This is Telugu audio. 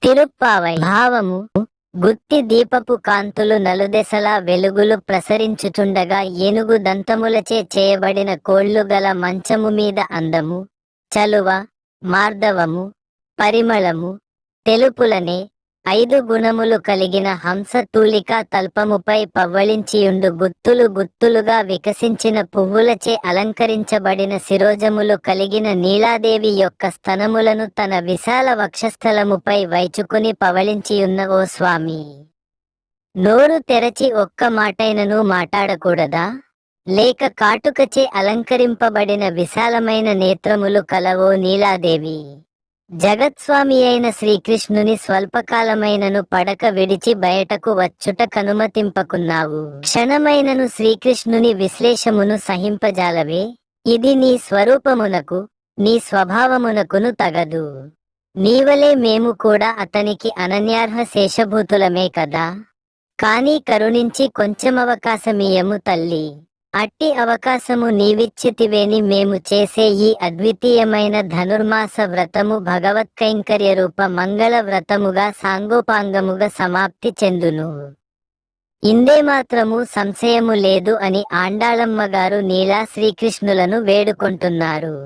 తిరుప్పావై భావము గుత్తి దీపపు కాంతులు నలుదెసలా వెలుగులు ప్రసరించుచుండగా ఏనుగు దంతములచే చేయబడిన కోళ్లు గల మంచము మీద అందము, చలువ, మార్దవము, పరిమళము, తెలుపులనే 5 గుణములు కలిగిన హంస తూలికా తల్పముపై పవ్వళించియుండు గుత్తులు గుత్తులుగా వికసించిన పువ్వులచే అలంకరించబడిన శిరోజములు కలిగిన నీలాదేవి యొక్క స్తనములను తన విశాల వక్షస్థలముపై వైచుకుని పవళించియున్న ఓ స్వామి, నోరు తెరచి ఒక్క మాటైనను మాటాడకూడదా? లేక కాటుకచే అలంకరింపబడిన విశాలమైన నేత్రములు కలవో నీలాదేవి? జగత్స్వామి అయిన శ్రీకృష్ణుని స్వల్పకాలమైనను పడక విడిచి బయటకు వచ్చుట కనుమతింపకున్నావు. క్షణమైనను శ్రీకృష్ణుని విశ్లేషమును సహింపజాలవే? ఇది నీ స్వరూపమునకు, నీ స్వభావమునకును తగదు. నీవలే మేము కూడా అతనికి అనన్యార్హ శేషభూతులమే కదా. కాని కరుణించి కొంచెమవకాశమీయము తల్లి. అట్టి అవకాశము నీవిచ్చితివేని మేము చేసే ఈ అద్వితీయమైన ధనుర్మాస వ్రతము భగవత్కైంకర్య రూప మంగళ వ్రతముగా సాంగోపాంగముగా సమాప్తి చెందును. ఇందేమాత్రము సంశయము లేదు అని ఆండాళమ్మగారు నీలా శ్రీకృష్ణులను వేడుకొంటున్నారు.